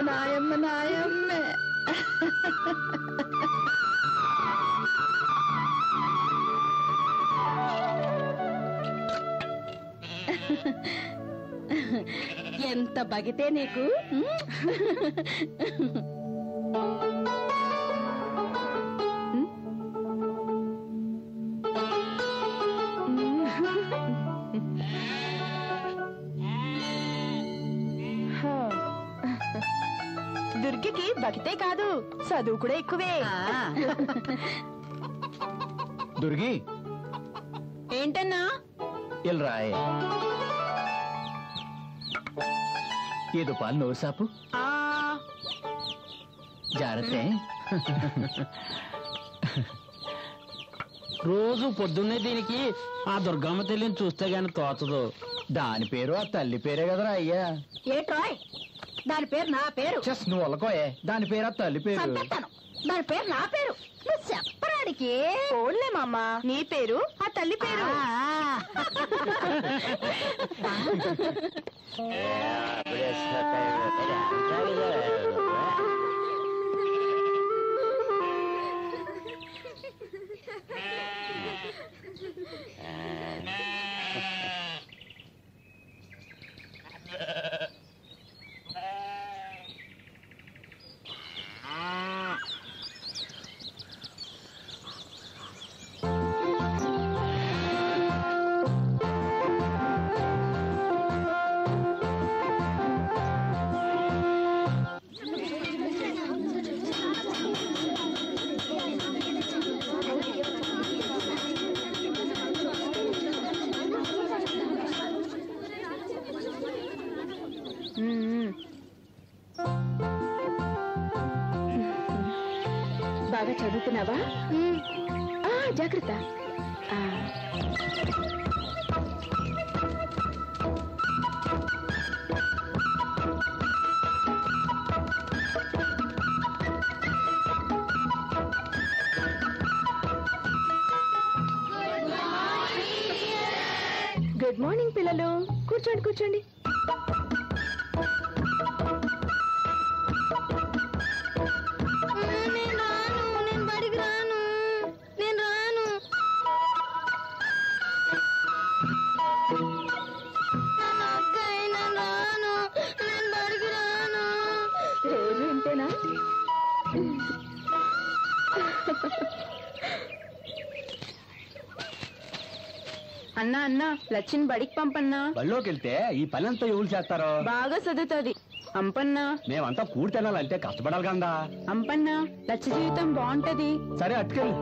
నాయమ్మ నాయమ్మ. ఎంత బగితే నీకు. దుర్గికి బకితే కాదు, చదువు కూడా ఎక్కువే. దుర్గి ఏంటన్నా? రాయ్ ఏదో పాలు నోరు సాపు. జాగ్రత్త. రోజు పొద్దున్నే దీనికి ఆ దుర్గమ్మ తల్లిని చూస్తే గాని తోచదు. దాని పేరు ఆ తల్లి పేరే కదరా అయ్యా. ఏట్రాయ్, దాని పేరు నా పేరు. నువ్వు వాళ్ళకోయే, దాని పేరు ఆ తల్లి పేరు. దాని పేరు నా పేరు. నువ్వు చెప్పడానికి ఓన్లే మామ, నీ పేరు ఆ తల్లి పేరు. బాగా చదువుతున్నావా? జాగ్రత్త. గుడ్ మార్నింగ్ పిల్లలు. కూర్చోండి కూర్చోండి. రోజు ఇంతేనా? అన్నా అన్నా, లచ్చిని బడికి పంపన్నా. బళ్ళోకి వెళ్తే ఈ పని అంతా ఎవరు చేస్తారో? బాగా చదువుతుంది. అంపన్నా, మేమంతా కూడి తినాలంటే కష్టపడాలి కదా. అంపన్నా, లచ్చి జీవితం బాగుంటది. సరే అట్టుకెళ్ళి.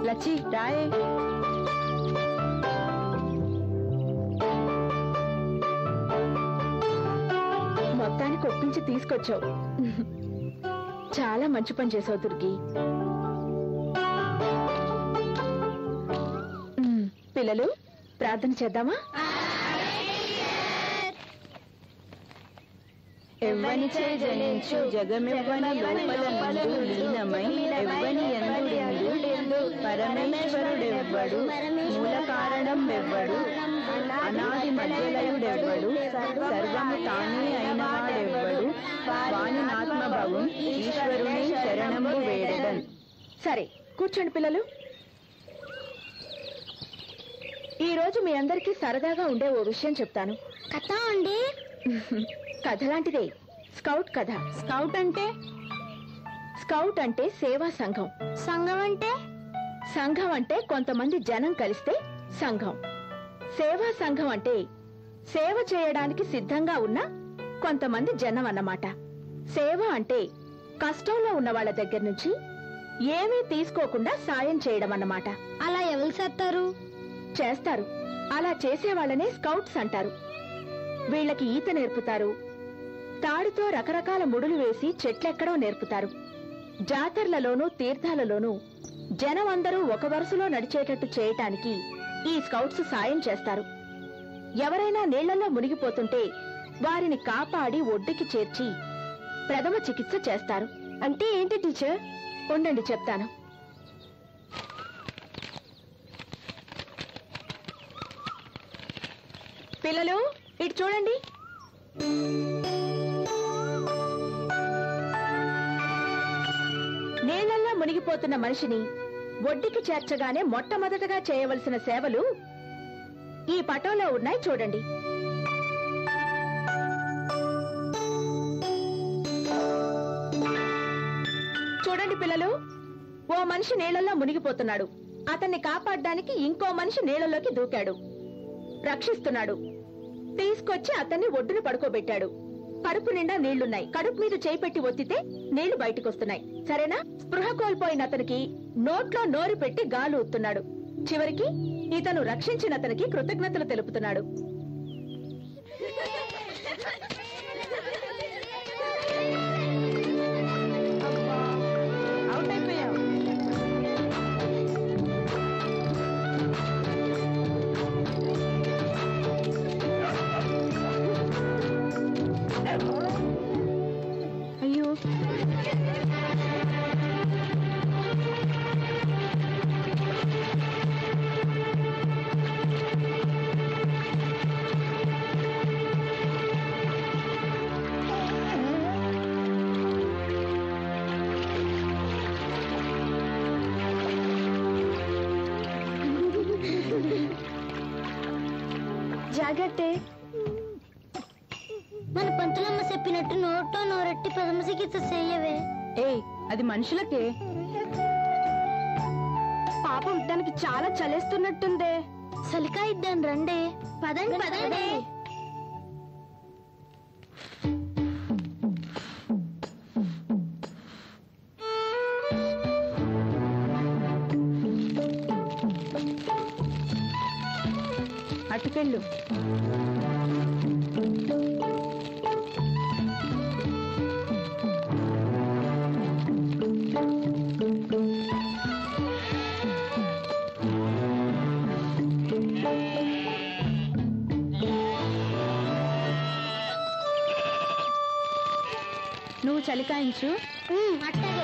లచ్చి రాయే. మొత్తానికి ఒప్పించి తీసుకొచ్చావు. చాలా మంచి పని చేసావు దుర్గి. పిల్లలు, ప్రార్థన చేద్దామా? ఎవ్వనిచే జనించు జగమెవ్వని లోపలందు లీనమై ఎవ్వని యందు పరమేశ్వరుడెవ్వడు, మూల కారణం ఎవ్వడు, అనాది మధ్యలయుడెవ్వడు, సర్వము తానే అయినవాడెవ్వడు, వాని ఆత్మభవం ఈశ్వరుని శరణము వేడెదన్. సరే కూర్చోండి పిల్లలు. ఈ రోజు మీ అందరికీ సరదాగా ఉండే ఓ విషయం చెప్తాను. కథ అండి? కథ లాంటిదే. స్కౌట్ కథ. స్కౌట్ అంటే? స్కౌట్ అంటే సేవా సంఘం. సంఘం అంటే? సంఘం అంటే కొంతమంది జనం కలిస్తే సంఘం. సేవా సంఘం అంటే సేవ చేయడానికి సిద్ధంగా ఉన్న కొంతమంది జనం అన్నమాట. సేవ అంటే కష్టంలో ఉన్న వాళ్ళ దగ్గర నుంచి ఏమీ తీసుకోకుండా సాయం చేయడం అన్నమాట. అలా ఎవరు చేస్తారు. అలా చేసే వాళ్ళనే స్కౌట్స్ అంటారు. వీళ్ళకి ఈత నేర్పుతారు. తాడుతో రకరకాల ముడులు వేసి చెట్లెక్కడం నేర్పుతారు. జాతరలలోనూ తీర్థాలలోనూ జనం అందరూ ఒక వరుసలో నడిచేటట్టు చేయటానికి ఈ స్కౌట్స్ సాయం చేస్తారు. ఎవరైనా నీళ్లలో మునిగిపోతుంటే వారిని కాపాడి ఒడ్డుకి చేర్చి ప్రథమ చికిత్స చేస్తారు. అంటే ఏంటి టీచర్? ఉండండి చెప్తాను. పిల్లలు, ఇటు చూడండి. మునిగిపోతున్న మనిషిని ఒడ్డుకి చేర్చగానే మొట్టమొదటగా చేయవలసిన సేవలు ఈ పటంలో ఉన్నాయి చూడండి. చూడండి పిల్లలు, ఓ మనిషి నీళ్లలో మునిగిపోతున్నాడు. అతన్ని కాపాడడానికి ఇంకో మనిషి నీళ్లలోకి దూకాడు, రక్షిస్తున్నాడు. తీసుకొచ్చి అతన్ని ఒడ్డున పడుకోబెట్టాడు. కడుపు నిండా నీళ్లున్నాయి. కడుపు మీద చేయి పెట్టి ఒత్తితే నీళ్లు బయటకొస్తున్నాయి. సరేనా? స్పృహ కోల్పోయిన అతనికి నోట్లో నోరు పెట్టి గాలి ఊతున్నాడు. చివరికి ఇతను రక్షించిన అతనికి కృతజ్ఞతలు తెలుపుతున్నాడు. అవుట్ అయిపోయావు. అయ్యో, జాగ్రత్తే. మన పంతులమ్మ చెప్పినట్టు నోట్లో నోరెట్టి ప్రథమ చికిత్స చెయ్యవే. ఏయ్, అది మనుషులకే. పాపం దానికి చాలా చలేస్తున్నట్టుందే. సలికా ఇద్దాను రండి. పదండి పదండి. అటుకెళ్ళు. నువ్వు చలికాయించు. అట్టగే.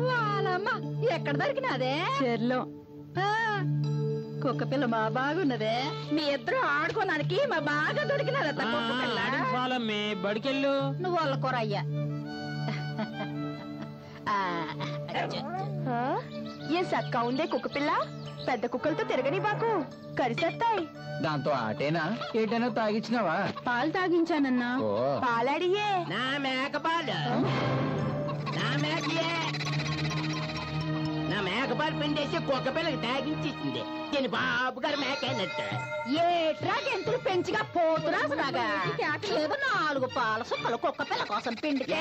వాళ్ళమ్మ ఎక్కడ దొరికినాదే? చెర్లో. కుక్క పిల్ల మా బాగున్నదే. మీ ఇద్దరు ఆడుకోడానికి మా బాగా దొరికినారట కుక్క పిల్ల. బడికెళ్ళు. నువ్వు వాళ్ళ కూరయ్యా. ఏ సక్కా ఉందే కుక్క పిల్ల. పెద్ద కుక్కలతో తిరగని బాకు, కరిసేస్తాయి. దాంతో ఆటేనా ఏటైనా తాగిచ్చినావా? పాలు తాగించానన్నా. ఓ, పాలాడియే. నా మేక పాలు, నా మేకయే. నా మేక పాలు పిండేసి కుక్క పిల్లకి తాగించేసింది. దీని బాబు గారు మేకైనట్టు. ఏట్రా గెంతులు పెంచిగా పోతురాగా. ఏదో 4 పాల సుక్కలు కుక్క పిల్ల కోసం పిండితే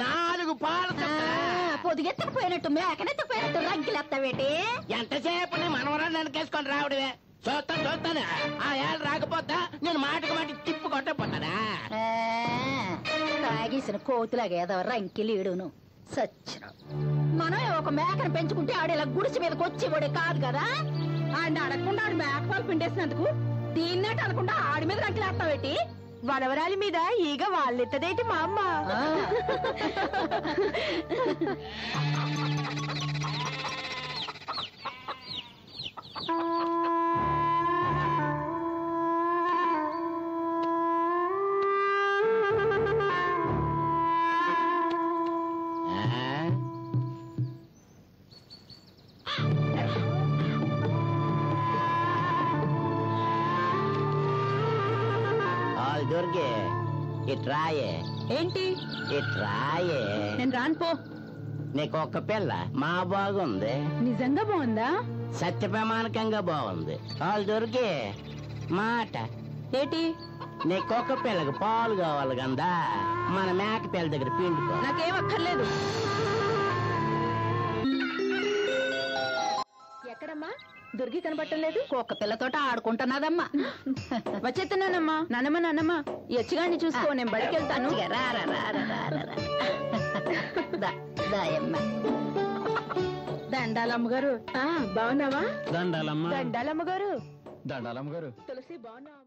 4 పాలు పొదిగెత్తకపోయినట్టు మేకనెత్తకపోయినట్టు రంగిలెత్తవేటి? ఎంతసేపు నీ మనవరాన్ని వెనకేసుకొని రావడమే. చూస్తాను. ఆ ఏళ్ళు రాకపోతా నేను మాటకు మాట తిప్పు కొట్టపోతానా? తాగేసిన కోతులాగా ఏదో రంకిలీడును సచ్చిన. మనం ఒక మేకను పెంచుకుంటే ఆడేలా గుడిసి మీదకి వచ్చి కూడా కాదు కదా. ఆడిని అడగకుండా ఆడి మేకపాలు పిండేసినందుకు దీన్నట్టు అనకుండా ఆడి మీద రంకిలేస్తావేటి? వనవరాలి మీద ఈగ వాళ్ళెత్తదేటి మా అమ్మ. దుర్గే ఇట్రాయే. ఏంటి? ఇట్రాయే. నేను రాను పో. నీకు ఒక్క పిల్ల మా బాగుంది. నిజంగా బాగుందా? సత్య ప్రమాణకంగా బాగుంది. వాళ్ళు దొరికే మాట ఏంటి? నీ కుక్క పిల్లకి పాలు కావాలి కదా మన మేక పిల్ల దగ్గర పిండుకో. నాకేం అక్కర్లేదు. ఎక్కడమ్మా దుర్గి కనబట్టం లేదు? కుక్క పిల్లతోట ఆడుకుంటున్నదమ్మా. వచ్చేస్తున్నానమ్మా. నానమ్మ నానమ్మ ఈ యచ్చిగాన్ని చూసుకో, నేను బడికి వెళ్తాను. దండాలమ్మ గారు. బాగున్నావా? దండాలమ్మ. దండాలమ్మ గారు. దండాలమ్మ గారు. తులసి బాగున్నావా?